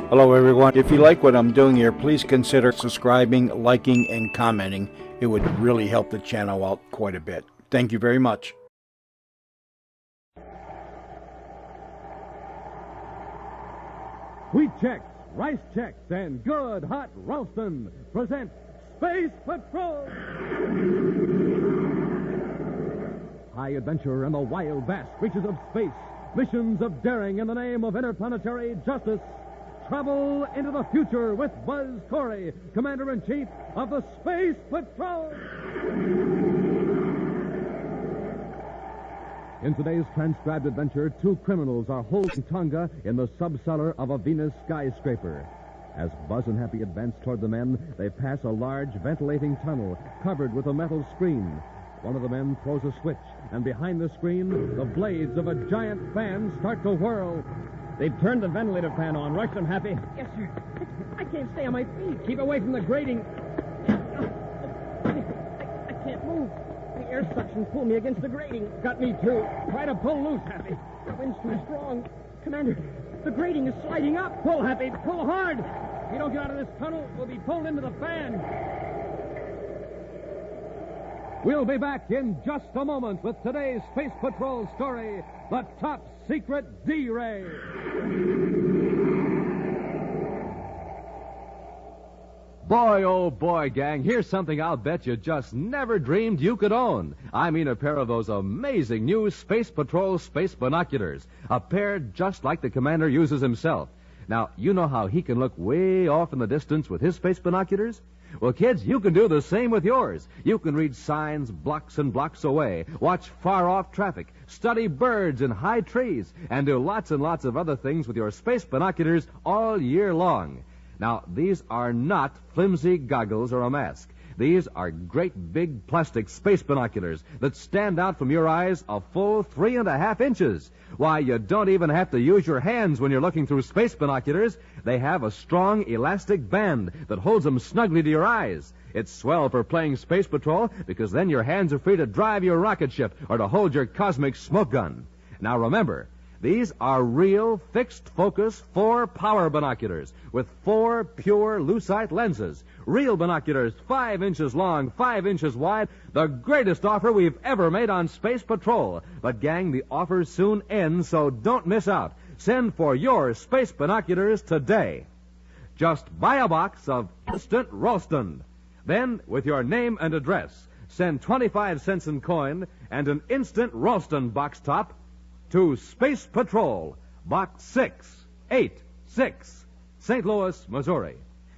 Hello, everyone. If you like what I'm doing here, please consider subscribing, liking, and commenting. It would really help the channel out quite a bit. Thank you very much. Wheat Chex, Rice Chex, and Good Hot Ralston present Space Patrol! High adventure in the wild, vast reaches of space. Missions of daring in the name of interplanetary justice. Travel into the future with Buzz Corey, Commander-in-Chief of the Space Patrol. In today's transcribed adventure, two criminals are holding Tonga in the subcellar of a Venus skyscraper. As Buzz and Happy advance toward the men, they pass a large ventilating tunnel covered with a metal screen. One of the men throws a switch, and behind the screen, the blades of a giant fan start to whirl. They've turned the ventilator fan on. Rush them, Happy. Yes, sir. I can't stay on my feet. Keep away from the grating. I can't move. The air suction pulled me against the grating. Got me, too. Try to pull loose, Happy. The wind's too strong. Commander, the grating is sliding up. Pull, Happy. Pull hard. If you don't get out of this tunnel, we'll be pulled into the fan. We'll be back in just a moment with today's Space Patrol story, The Top Secret D-Ray. Boy, oh boy, gang, here's something I'll bet you just never dreamed you could own. I mean a pair of those amazing new Space Patrol space binoculars. A pair just like the commander uses himself. Now, you know how he can look way off in the distance with his space binoculars? Well, kids, you can do the same with yours. You can read signs blocks and blocks away, watch far-off traffic, study birds in high trees, and do lots and lots of other things with your space binoculars all year long. Now, these are not flimsy goggles or a mask. These are great big plastic space binoculars that stand out from your eyes a full 3.5 inches. Why, you don't even have to use your hands when you're looking through space binoculars. They have a strong elastic band that holds them snugly to your eyes. It's swell for playing Space Patrol because then your hands are free to drive your rocket ship or to hold your cosmic smoke gun. Now remember, these are real fixed-focus 4-power binoculars with 4 pure lucite lenses. Real binoculars 5 inches long, 5 inches wide. The greatest offer we've ever made on Space Patrol. But, gang, the offer soon ends, so don't miss out. Send for your space binoculars today. Just buy a box of Instant Ralston. Then, with your name and address, send 25 cents in coin and an Instant Ralston box top to Space Patrol, Box 686, St. Louis, Missouri.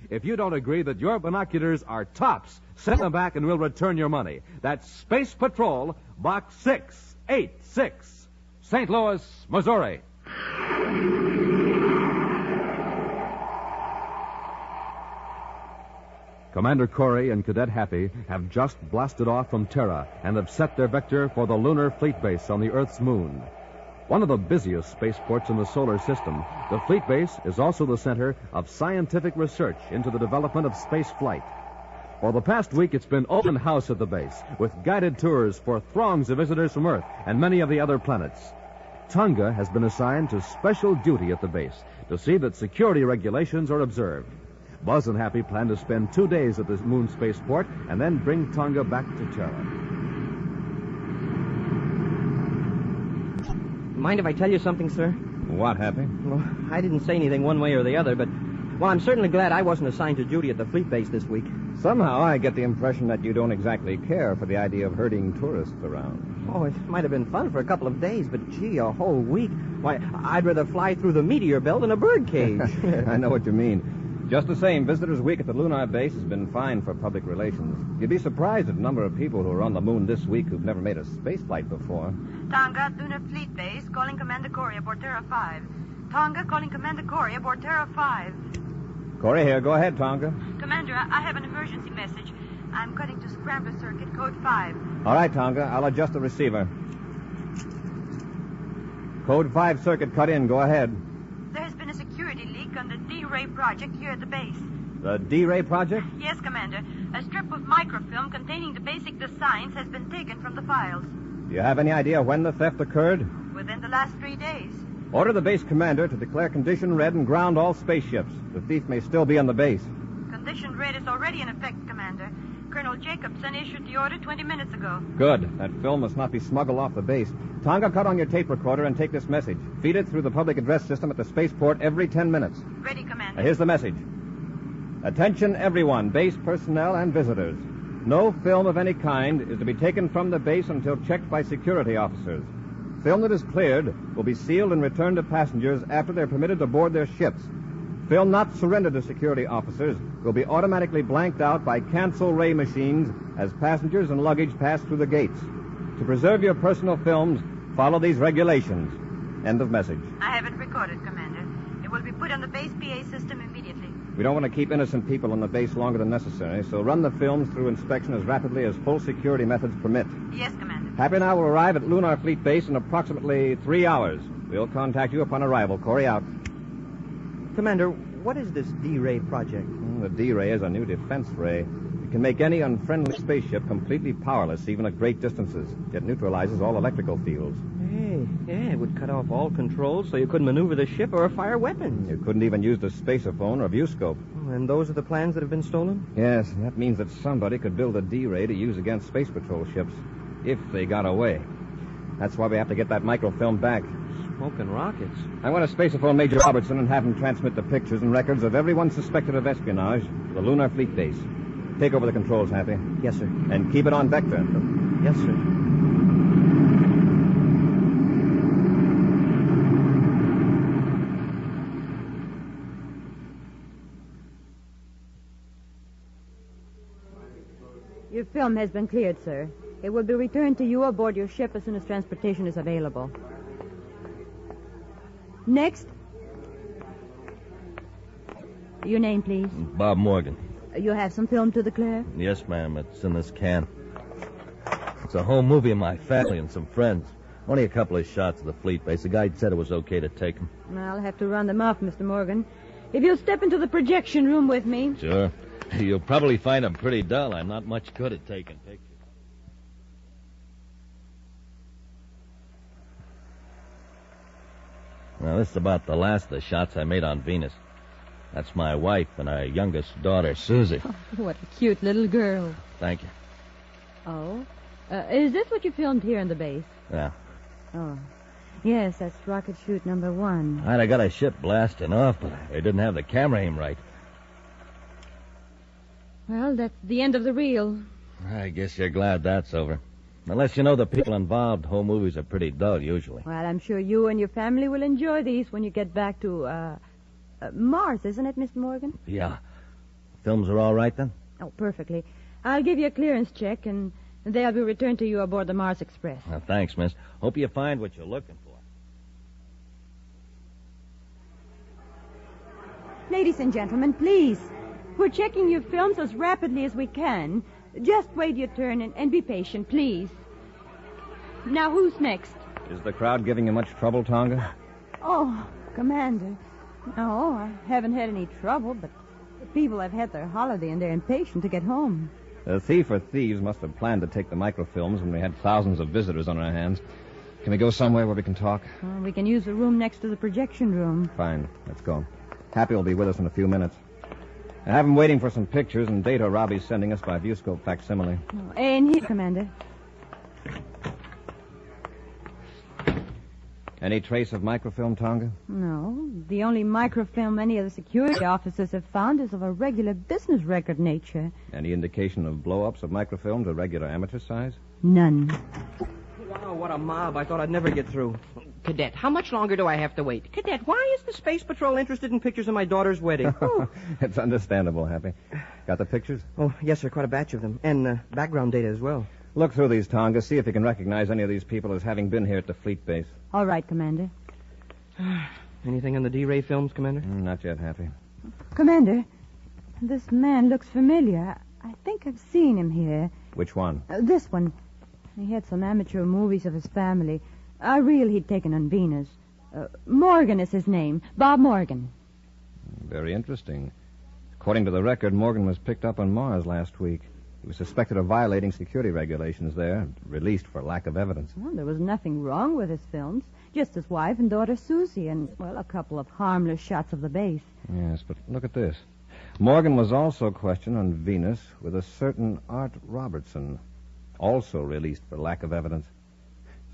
If you don't agree that your binoculars are tops, send them back and we'll return your money. That's Space Patrol, Box 686, St. Louis, Missouri. Commander Corey and Cadet Happy have just blasted off from Terra and have set their vector for the lunar fleet base on the Earth's moon. One of the busiest spaceports in the solar system, the fleet base is also the center of scientific research into the development of space flight. For the past week, it's been open house at the base, with guided tours for throngs of visitors from Earth and many of the other planets. Tonga has been assigned to special duty at the base to see that security regulations are observed. Buzz and Happy plan to spend 2 days at the moon spaceport and then bring Tonga back to Terra. Mind if I tell you something, sir? What, Happy? Well, I didn't say anything one way or the other, but, well, I'm certainly glad I wasn't assigned to duty at the fleet base this week. Somehow I get the impression that you don't exactly care for the idea of herding tourists around. Oh, it might have been fun for a couple of days, but, gee, a whole week. Why, I'd rather fly through the meteor belt in a bird cage. I know what you mean. Just the same, Visitors Week at the lunar base has been fine for public relations. You'd be surprised at the number of people who are on the moon this week who've never made a space flight before. Tonga, Lunar Fleet Base, calling Commander Corey aboard Terra 5. Tonga, calling Commander Corey aboard Terra 5. Corey here. Go ahead, Tonga. Commander, I have an emergency message. I'm cutting to Scrambler Circuit, code 5. All right, Tonga. I'll adjust the receiver. Code 5 circuit cut in. Go ahead. There has been a security leak on the D-Ray project here at the base. The D-Ray project? Yes, Commander. A strip of microfilm containing the basic designs has been taken from the files. Do you have any idea when the theft occurred? Within the last 3 days. Order the base commander to declare condition red and ground all spaceships. The thief may still be on the base. Condition red is already in effect, Commander. Colonel Jacobson issued the order 20 minutes ago. Good. That film must not be smuggled off the base. Tonga, cut on your tape recorder and take this message. Feed it through the public address system at the spaceport every 10 minutes. Ready, Commander. Here's the message. Attention, everyone, base personnel and visitors. No film of any kind is to be taken from the base until checked by security officers. Film that is cleared will be sealed and returned to passengers after they're permitted to board their ships. Film not surrendered to security officers will be automatically blanked out by cancel ray machines as passengers and luggage pass through the gates. To preserve your personal films, follow these regulations. End of message. I have it recorded, Commander. It will be put on the base PA system immediately. We don't want to keep innocent people on the base longer than necessary, so run the films through inspection as rapidly as full security methods permit. Yes, Commander. Happy and I will arrive at Lunar Fleet Base in approximately 3 hours. We'll contact you upon arrival. Corey out. Commander, what is this D-Ray project? The D-Ray is a new defense ray. It can make any unfriendly spaceship completely powerless, even at great distances. It neutralizes all electrical fields. Hey, it would cut off all controls so you couldn't maneuver the ship or fire weapons. You couldn't even use the spaceophone or viewscope. And those are the plans that have been stolen? Yes, and that means that somebody could build a D-Ray to use against Space Patrol ships, if they got away. That's why we have to get that microfilm back. Smoking rockets. I want to spaceophone Major Robertson and have him transmit the pictures and records of everyone suspected of espionage to the Lunar Fleet Base. Take over the controls, Happy. Yes, sir. And keep it on vector. Yes, sir. Your film has been cleared, sir. It will be returned to you aboard your ship as soon as transportation is available. Next. Your name, please. Bob Morgan. You have some film to declare? Yes, ma'am. It's in this can. It's a home movie of my family and some friends. Only a couple of shots of the fleet base. The guide said it was okay to take them. I'll have to run them off, Mr. Morgan. If you'll step into the projection room with me. Sure. You'll probably find them pretty dull. I'm not much good at taking pictures. Now, this is about the last of the shots I made on Venus. That's my wife and our youngest daughter, Susie. Oh, what a cute little girl. Thank you. Oh? Is this what you filmed here in the base? Yeah. Oh. Yes, that's rocket chute number 1. I got a ship blasting off, but they didn't have the camera aim right. Well, that's the end of the reel. I guess you're glad that's over. Unless you know the people involved, home movies are pretty dull usually. Well, I'm sure you and your family will enjoy these when you get back to, Mars, isn't it, Mr. Morgan? Yeah. Films are all right then? Oh, perfectly. I'll give you a clearance check, and they'll be returned to you aboard the Mars Express. Well, thanks, miss. Hope you find what you're looking for. Ladies and gentlemen, please. We're checking your films as rapidly as we can. Just wait your turn and be patient, please. Now, who's next? Is the crowd giving you much trouble, Tonga? Oh, Commander. No, I haven't had any trouble, but the people have had their holiday and they're impatient to get home. The thief or thieves must have planned to take the microfilms when we had thousands of visitors on our hands. Can we go somewhere where we can talk? We can use the room next to the projection room. Fine. Let's go. Happy will be with us in a few minutes. I have him waiting for some pictures and data Robbie's sending us by viewscope facsimile. Oh, and here, Commander. Any trace of microfilm, Tonga? No. The only microfilm any of the security officers have found is of a regular business record nature. Any indication of blow-ups of microfilm to regular amateur size? None. Wow, what a mob. I thought I'd never get through. Cadet, how much longer do I have to wait? Cadet, why is the Space Patrol interested in pictures of my daughter's wedding? It's understandable, Happy. Got the pictures? Oh, yes, sir, quite a batch of them. And background data as well. Look through these, Tonga. See if you can recognize any of these people as having been here at the fleet base. All right, Commander. Anything on the D-Ray films, Commander? Not yet, Happy. Commander, this man looks familiar. I think I've seen him here. Which one? This one. He had some amateur movies of his family. A reel he'd taken on Venus. Morgan is his name. Bob Morgan. Very interesting. According to the record, Morgan was picked up on Mars last week. He was suspected of violating security regulations there, released for lack of evidence. Well, there was nothing wrong with his films. Just his wife and daughter Susie and, well, a couple of harmless shots of the base. Yes, but look at this. Morgan was also questioned on Venus with a certain Art Robertson, also released for lack of evidence.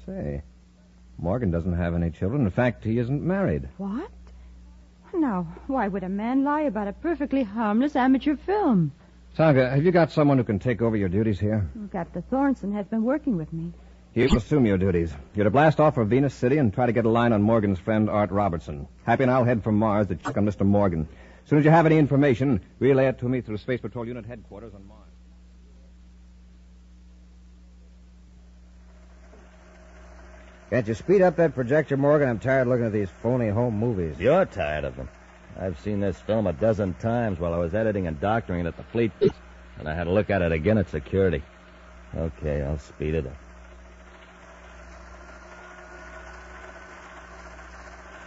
Say, Morgan doesn't have any children. In fact, he isn't married. What? Now, why would a man lie about a perfectly harmless amateur film? Tonga, have you got someone who can take over your duties here? Captain Thornton has been working with me. He'll assume your duties. You're to blast off for Venus City and try to get a line on Morgan's friend, Art Robertson. Happy and I'll head for Mars to check on Mr. Morgan. As soon as you have any information, relay it to me through Space Patrol Unit Headquarters on Mars. Can't you speed up that projector, Morgan? I'm tired of looking at these phony home movies. You're tired of them. I've seen this film a dozen times while I was editing and doctoring it at the fleet base, and I had to look at it again at security. Okay, I'll speed it up.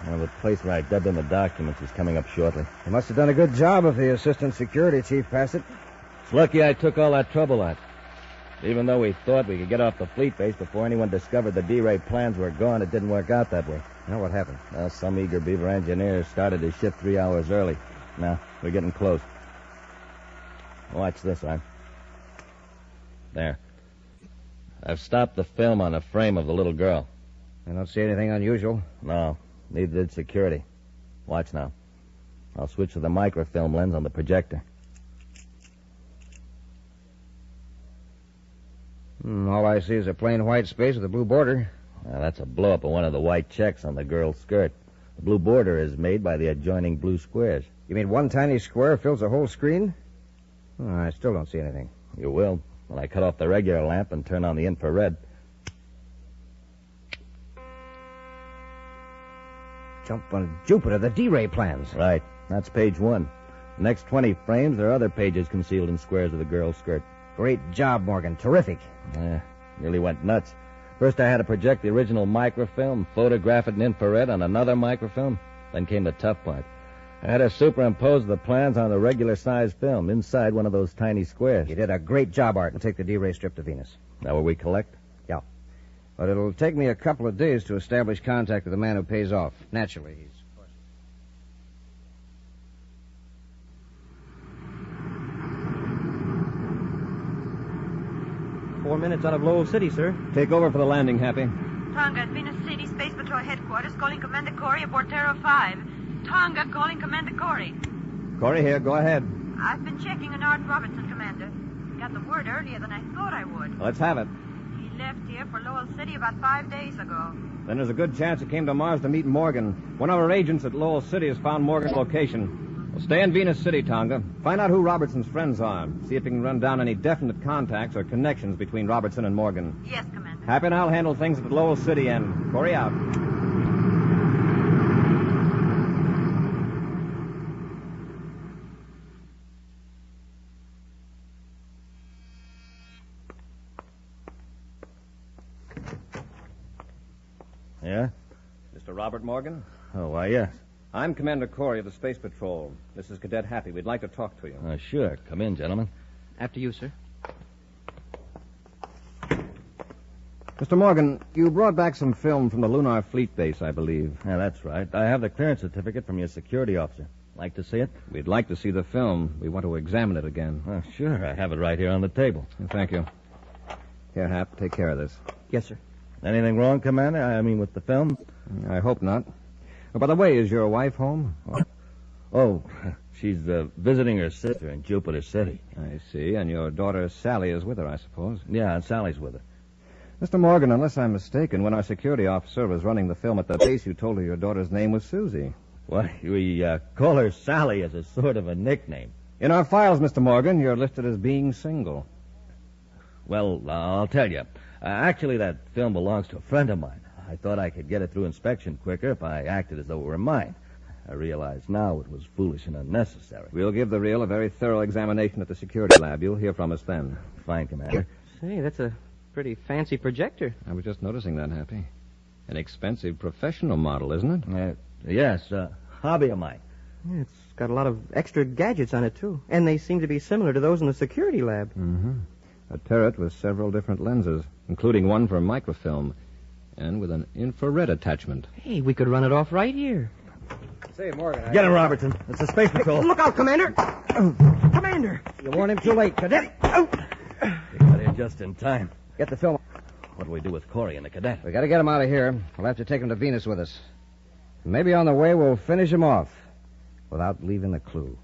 Well, the place where I dubbed in the documents is coming up shortly. You must have done a good job if the assistant security chief passed it. It's lucky I took all that trouble out. Even though we thought we could get off the fleet base before anyone discovered the D-Ray plans were gone, it didn't work out that way. Now, what happened? Well, some eager beaver engineers started his shift 3 hours early. Now, we're getting close. Watch this, Art. There. I've stopped the film on the frame of the little girl. I don't see anything unusual. No, neither did security. Watch now. I'll switch to the microfilm lens on the projector. All I see is a plain white space with a blue border. Now, that's a blow-up of one of the white checks on the girl's skirt. The blue border is made by the adjoining blue squares. You mean one tiny square fills the whole screen? Oh, I still don't see anything. You will, when I cut off the regular lamp and turn on the infrared. Jump on Jupiter, the D-Ray plans. Right. That's page 1. The next 20 frames, there are other pages concealed in squares of the girl's skirt. Great job, Morgan. Terrific. Nearly went nuts. First I had to project the original microfilm, photograph it in infrared on another microfilm. Then came the tough part. I had to superimpose the plans on the regular-sized film inside one of those tiny squares. You did a great job, Art, and take the D-Ray strip to Venus. Now where we collect? Yeah. But it'll take me a couple of days to establish contact with the man who pays off. Naturally, he's... 4 minutes out of Lowell City, sir. Take over for the landing, Happy. Tonga at Venus City, Space Patrol Headquarters, calling Commander Corey aboard Terra 5. Tonga calling Commander Corey. Corey here, go ahead. I've been checking on Art Robertson, Commander. Got the word earlier than I thought I would. Let's have it. He left here for Lowell City about 5 days ago. Then there's a good chance he came to Mars to meet Morgan. One of our agents at Lowell City has found Morgan's location. We'll stay in Venus City, Tonga. Find out who Robertson's friends are. See if you can run down any definite contacts or connections between Robertson and Morgan. Yes, Commander. Happy and I'll handle things at Lowell City, and Corey out. Yeah? Mr. Robert Morgan? Oh, why, yes. I'm Commander Corey of the Space Patrol. This is Cadet Happy. We'd like to talk to you. Sure. Come in, gentlemen. After you, sir. Mr. Morgan, you brought back some film from the Lunar Fleet Base, I believe. Yeah, that's right. I have the clearance certificate from your security officer. Like to see it? We'd like to see the film. We want to examine it again. Oh, sure. I have it right here on the table. Thank you. Here, Hap, take care of this. Yes, sir. Anything wrong, Commander? I mean, with the film? I hope not. Oh, by the way, is your wife home? Oh, she's visiting her sister in Jupiter City. I see. And your daughter Sally is with her, I suppose. Yeah, and Sally's with her. Mr. Morgan, unless I'm mistaken, when our security officer was running the film at the base, you told her your daughter's name was Susie. Well, we call her Sally as a sort of a nickname. In our files, Mr. Morgan, you're listed as being single. Well, I'll tell you. Actually, that film belongs to a friend of mine. I thought I could get it through inspection quicker if I acted as though it were mine. I realize now it was foolish and unnecessary. We'll give the reel a very thorough examination at the security lab. You'll hear from us then. Fine, Commander. Say, that's a pretty fancy projector. I was just noticing that, Happy. An expensive professional model, isn't it? Yes, hobby of mine. Yeah, it's got a lot of extra gadgets on it, too. And they seem to be similar to those in the security lab. Mm-hmm. A turret with several different lenses, including one for microfilm, and with an infrared attachment. Hey, we could run it off right here. Say, Morgan. Get him, Robertson. It's the Space Patrol. Look out, Commander! Commander! You warned him too late, Cadet. We got here just in time. Get the film. What do we do with Corey and the cadet? We got to get him out of here. We'll have to take him to Venus with us. Maybe on the way we'll finish him off without leaving a clue.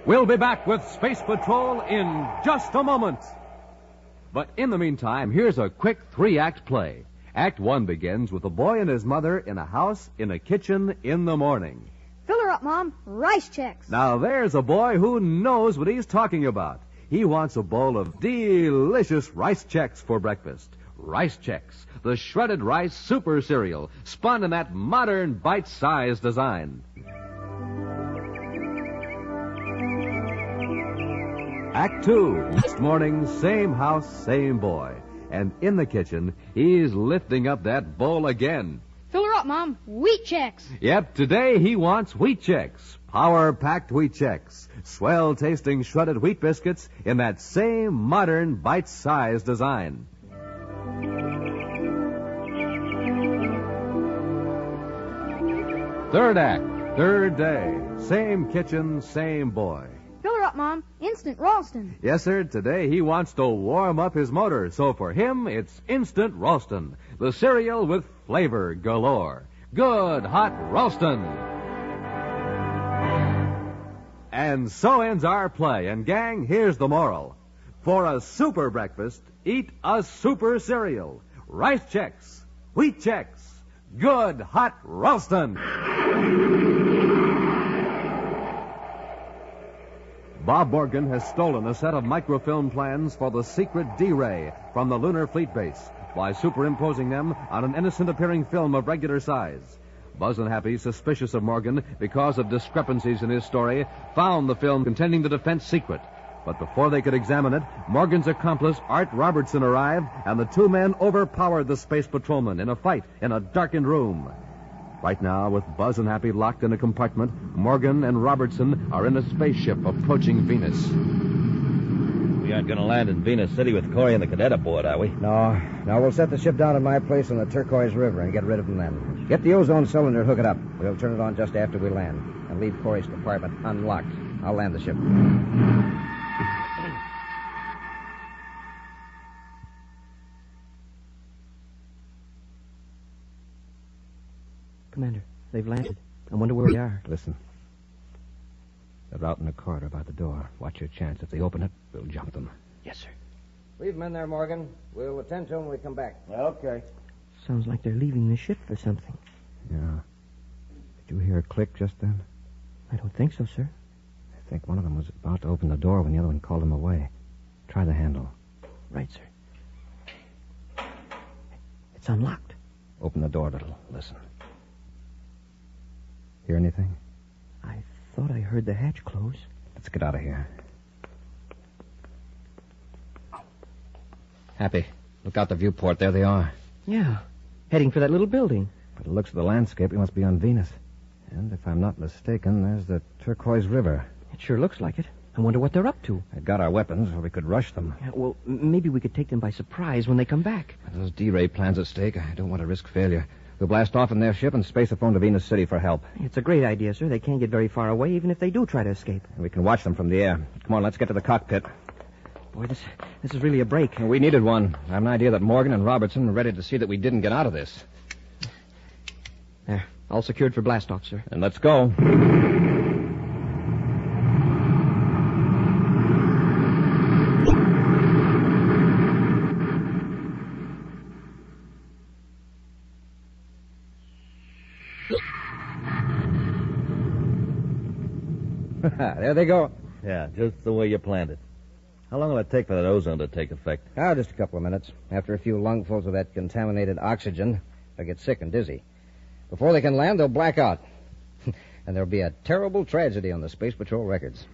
We'll be back with Space Patrol in just a moment. But in the meantime, here's a quick 3-act play. Act 1 begins with a boy and his mother in a house in a kitchen in the morning. Fill her up, Mom. Rice checks. Now there's a boy who knows what he's talking about. He wants a bowl of delicious rice checks for breakfast. Rice Chex, the shredded rice super cereal, spun in that modern bite-sized design. Act 2, next morning, same house, same boy. And in the kitchen, he's lifting up that bowl again. Fill her up, Mom. Wheat checks. Yep, today he wants Wheat Chex, power-packed Wheat Chex, swell-tasting shredded wheat biscuits in that same modern bite-sized design. Third act, third day. Same kitchen, same boy. Fill her up, Mom. Instant Ralston. Yes, sir. Today he wants to warm up his motor. So for him, it's Instant Ralston, the cereal with flavor galore. Good hot Ralston. And so ends our play. And gang, here's the moral. For a super breakfast, eat a super cereal. Rice Chex, Wheat Chex, good hot Ralston. Bob Morgan has stolen a set of microfilm plans for the secret D-Ray from the Lunar Fleet Base by superimposing them on an innocent-appearing film of regular size. Buzz and Happy, suspicious of Morgan because of discrepancies in his story, found the film containing the defense secret. But before they could examine it, Morgan's accomplice, Art Robertson, arrived, and the two men overpowered the space patrolman in a fight in a darkened room. Right now, with Buzz and Happy locked in a compartment, Morgan and Robertson are in a spaceship approaching Venus. We aren't going to land in Venus City with Corey and the cadet aboard, are we? No, we'll set the ship down at my place on the Turquoise River and get rid of them then. Get the ozone cylinder and hook it up. We'll turn it on just after we land and leave Corey's compartment unlocked. I'll land the ship. Commander, they've landed. I wonder where we are. Listen. They're out in the corridor by the door. Watch your chance. If they open it, we'll jump them. Yes, sir. Leave them in there, Morgan. We'll attend to them when we come back. Okay. Sounds like they're leaving the ship for something. Yeah. Did you hear a click just then? I don't think so, sir. I think one of them was about to open the door when the other one called him away. Try the handle. Right, sir. It's unlocked. Open the door a little. Listen. Hear anything? I thought I heard the hatch close. Let's get out of here. Happy. Look out the viewport. There they are. Yeah. Heading for that little building. By the looks of the landscape, we must be on Venus. And if I'm not mistaken, there's the Turquoise River. It sure looks like it. I wonder what they're up to. They've got our weapons, or we could rush them. Yeah, well, maybe we could take them by surprise when they come back. Those D-Ray plans at stake. I don't want to risk failure. We'll blast off in their ship and space a phone to Venus City for help. It's a great idea, sir. They can't get very far away, even if they do try to escape. And we can watch them from the air. Come on, let's get to the cockpit. Boy, this is really a break. We needed one. I have an idea that Morgan and Robertson were ready to see that we didn't get out of this. There. All secured for blast-off, sir. And let's go. There they go. Yeah, just the way you planned it. How long will it take for that ozone to take effect? Just a couple of minutes. After a few lungfuls of that contaminated oxygen, they'll get sick and dizzy. Before they can land, they'll black out. And there'll be a terrible tragedy on the Space Patrol records.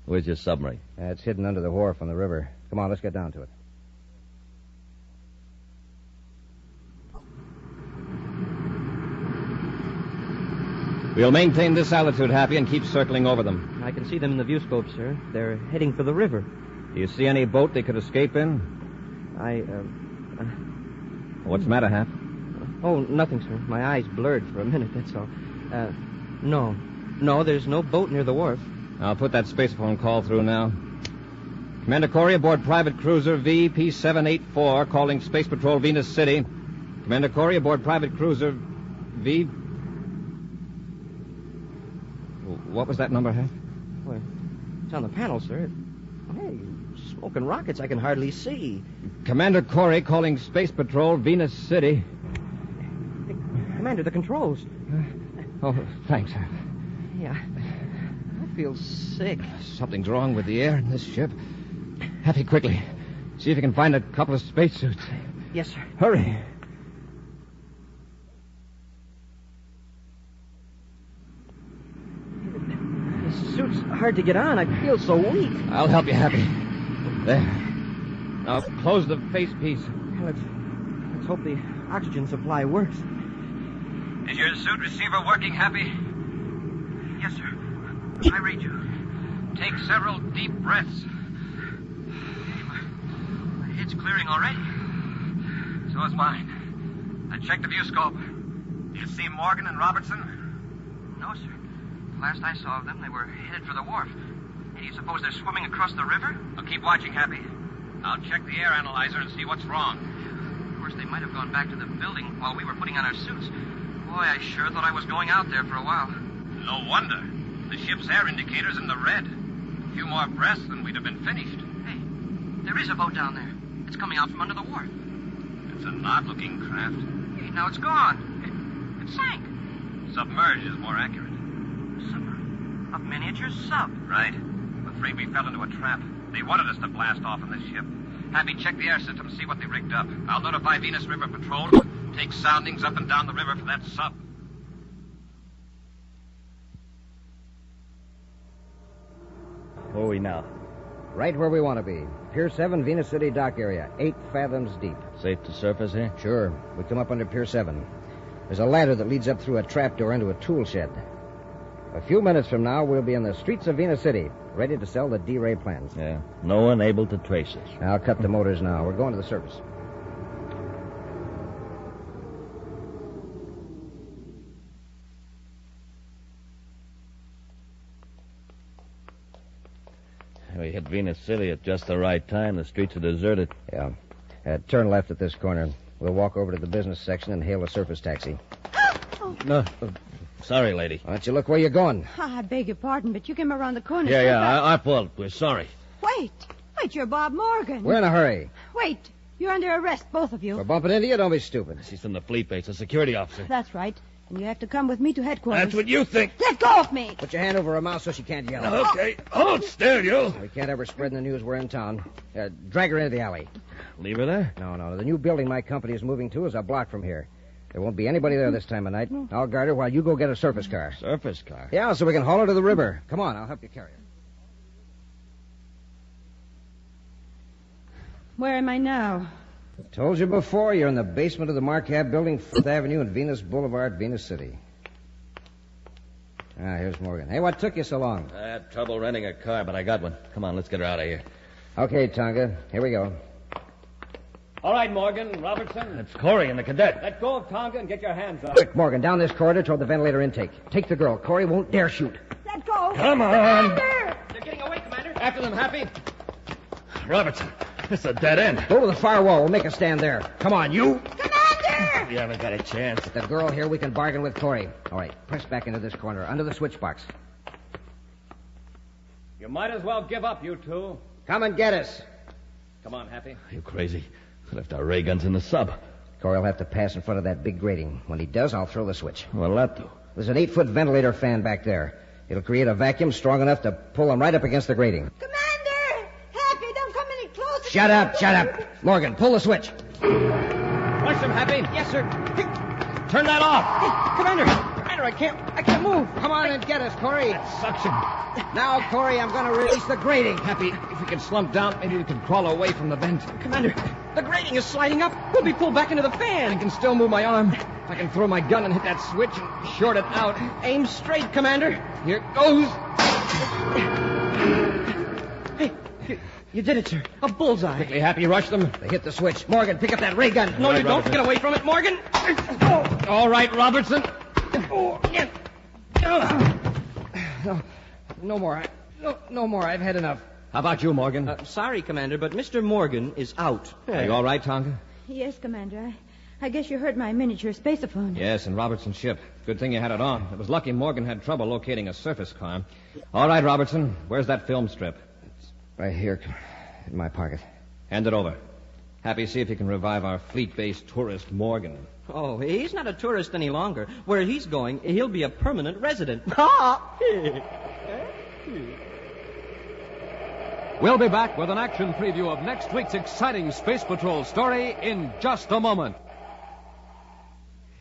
Where's your submarine? It's hidden under the wharf on the river. Come on, let's get down to it. We'll maintain this altitude, Happy, and keep circling over them. I can see them in the viewscope, sir. They're heading for the river. Do you see any boat they could escape in? What's the matter, Hap? Oh, nothing, sir. My eyes blurred for a minute, that's all. No. No, there's no boat near the wharf. I'll put that spacephone call through now. Commander Corey aboard private cruiser VP784, calling Space Patrol Venus City. Commander Corey aboard private cruiser V... What was that number, Hap? Well, it's on the panel, sir. Hey, smoking rockets I can hardly see. Commander Corey calling Space Patrol Venus City. Hey, Commander, the controls. Oh, thanks, Hap. Yeah, I feel sick. Something's wrong with the air in this ship. Happy, quickly. See if you can find a couple of spacesuits. Yes, sir. Hurry. The suit's hard to get on. I feel so weak. I'll help you, Happy. There. Now, close the facepiece. Let's hope the oxygen supply works. Is your suit receiver working, Happy? Yes, sir. I read you. Take several deep breaths. My head's clearing already. So is mine. I checked the viewscope. Do you see Morgan and Robertson? No, sir. The last I saw of them, they were headed for the wharf. Do you suppose they're swimming across the river? I'll keep watching, Happy. I'll check the air analyzer and see what's wrong. Of course, they might have gone back to the building while we were putting on our suits. Boy, I sure thought I was going out there for a while. No wonder. The ship's air indicator's in the red. A few more breaths and we'd have been finished. Hey, there is a boat down there. It's coming out from under the wharf. It's an odd-looking craft. Hey, now it's gone. It sank. Submerged is more accurate. A miniature sub. Right. I'm afraid we fell into a trap. They wanted us to blast off in this ship. Happy, check the air system, see what they rigged up. I'll notify Venus River Patrol. Take soundings up and down the river for that sub. Where are we now? Right where we want to be. Pier 7, Venus City dock area. 8 fathoms deep. Safe to surface here? Sure. We come up under Pier 7. There's a ladder that leads up through a trapdoor into a tool shed. A few minutes from now, we'll be in the streets of Venus City, ready to sell the D-Ray plans. Yeah. No one able to trace us. I'll cut the motors now. We're going to the surface. We hit Venus City at just the right time. The streets are deserted. Yeah. Turn left at this corner. We'll walk over to the business section and hail a surface taxi. No. Sorry, lady. Why don't you look where you're going? I beg your pardon, but you came around the corner. Yeah, our fault. We're sorry. Wait, you're Bob Morgan. We're in a hurry. Wait, you're under arrest, both of you. We're bumping into you? Don't be stupid. She's from the fleet base, a security officer. That's right. And you have to come with me to headquarters. That's what you think. Let go of me. Put your hand over her mouth so she can't yell. Okay. Hold still, you. We can't ever spread in the news we're in town. Drag her into the alley. Leave her there? No. The new building my company is moving to is a block from here. There won't be anybody there this time of night. I'll guard her while you go get a surface car. Surface car? Yeah, so we can haul her to the river. Come on, I'll help you carry her. Where am I now? Told you before, you're in the basement of the Marcab building, 5th Avenue and Venus Boulevard, Venus City. Here's Morgan. Hey, what took you so long? I had trouble renting a car, but I got one. Come on, let's get her out of here. Okay, Tonga. Here we go. All right, Morgan, Robertson. It's Corey and the cadet. Let go of Tonga and get your hands up. Quick, Morgan, down this corridor toward the ventilator intake. Take the girl. Corey won't dare shoot. Let go. Come on. Commander! They're getting away, Commander. After them, Happy. Robertson, it's a dead end. Go to the far wall. We'll make a stand there. Come on, you. Commander! You haven't got a chance. With the girl here, we can bargain with Corey. All right, press back into this corner, under the switch box. You might as well give up, you two. Come and get us. Come on, Happy. You crazy? We left our ray guns in the sub. Corey will have to pass in front of that big grating. When he does, I'll throw the switch. What'll that do? There's an 8-foot ventilator fan back there. It'll create a vacuum strong enough to pull them right up against the grating. Commander! Happy, don't come any closer. Shut up. Morgan, pull the switch. Push them, Happy. Yes, sir. Turn that off. Hey, Commander, I can't move. Come on and get us, Corey. Suction. Now, Corey, I'm going to release the grating. Happy, if we can slump down, maybe we can crawl away from the vent. Commander, The grating is sliding up. We'll be pulled back into the fan. I can still move my arm. If I can throw my gun and hit that switch and short it out. Aim straight, Commander. Here goes. Hey, you did it, sir. A bullseye. Quickly, Happy, rush them. They hit the switch. Morgan, pick up that ray gun. No, you don't. Get away from it, Morgan. All right, Robertson. No more. No more. I've had enough. How about you, Morgan? Sorry, Commander, but Mr. Morgan is out. Are you all right, Tonga? Yes, Commander. I guess you heard my miniature spaceophone. Yes, and Robertson's ship. Good thing you had it on. It was lucky Morgan had trouble locating a surface car. All right, Robertson. Where's that film strip? It's right here in my pocket. Hand it over. Happy, see if you can revive our fleet-based tourist, Morgan. Oh, he's not a tourist any longer. Where he's going, he'll be a permanent resident. We'll be back with an action preview of next week's exciting Space Patrol story in just a moment.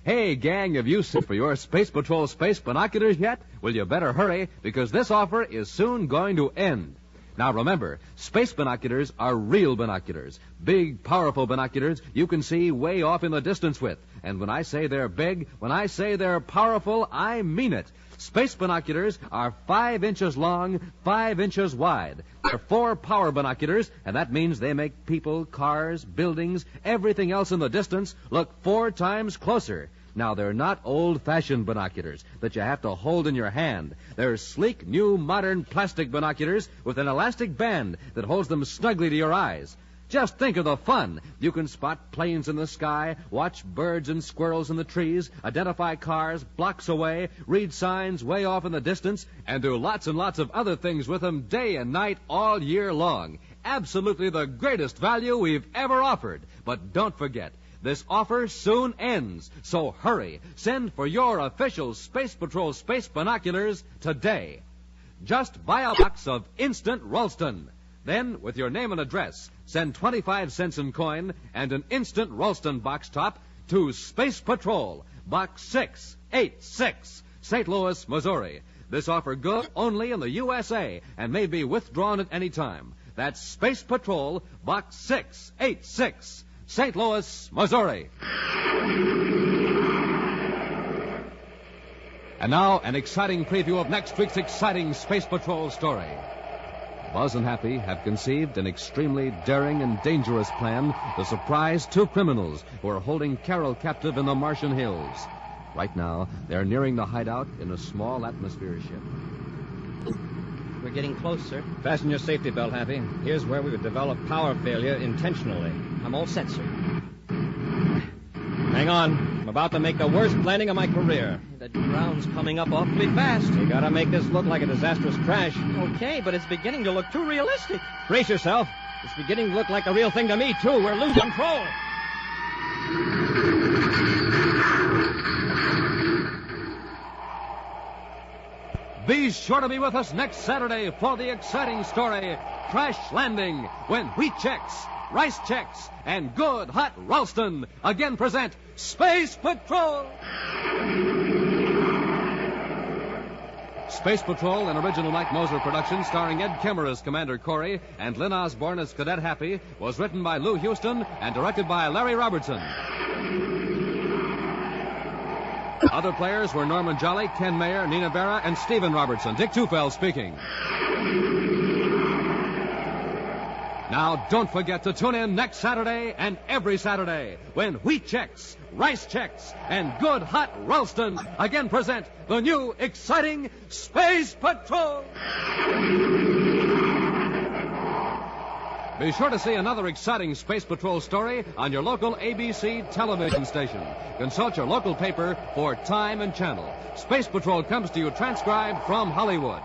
Hey, gang, have you sent for your Space Patrol space binoculars yet? Well, you better hurry, because this offer is soon going to end. Now, remember, space binoculars are real binoculars. Big, powerful binoculars you can see way off in the distance with. And when I say they're big, when I say they're powerful, I mean it. Space binoculars are 5 inches long, 5 inches wide. They're 4 power binoculars, and that means they make people, cars, buildings, everything else in the distance look 4 times closer. Now, they're not old-fashioned binoculars that you have to hold in your hand. They're sleek, new, modern plastic binoculars with an elastic band that holds them snugly to your eyes. Just think of the fun. You can spot planes in the sky, watch birds and squirrels in the trees, identify cars blocks away, read signs way off in the distance, and do lots and lots of other things with them day and night all year long. Absolutely the greatest value we've ever offered. But don't forget, this offer soon ends, so hurry. Send for your official Space Patrol space binoculars today. Just buy a box of Instant Ralston. Then, with your name and address, send 25 cents in coin and an Instant Ralston box top to Space Patrol, Box 686, St. Louis, Missouri. This offer good only in the USA and may be withdrawn at any time. That's Space Patrol, Box 686, St. Louis, Missouri. And now, an exciting preview of next week's exciting Space Patrol story. Buzz and Happy have conceived an extremely daring and dangerous plan to surprise 2 criminals who are holding Carol captive in the Martian hills. Right now, they're nearing the hideout in a small atmosphere ship. We're getting close, sir. Fasten your safety belt, Happy. Here's where we would develop power failure intentionally. I'm all set, sir. Hang on. I'm about to make the worst landing of my career. The ground's coming up awfully fast. You gotta make this look like a disastrous crash. Okay, but it's beginning to look too realistic. Brace yourself. It's beginning to look like the real thing to me, too. We're losing control. Be sure to be with us next Saturday for the exciting story, Crash Landing, when Wheat Chex, Rice Chex, and Good Hot Ralston again present Space Patrol. Space Patrol, an original Mike Moser production starring Ed Kemmer as Commander Corey and Lynn Osborne as Cadet Happy, was written by Lou Houston and directed by Larry Robertson. Other players were Norman Jolly, Ken Mayer, Nina Vera, and Stephen Robertson. Dick Tufeld speaking. Now, don't forget to tune in next Saturday and every Saturday when Wheat Chex, Rice Chex, and Good Hot Ralston again present the new, exciting Space Patrol. Be sure to see another exciting Space Patrol story on your local ABC television station. Consult your local paper for time and channel. Space Patrol comes to you transcribed from Hollywood.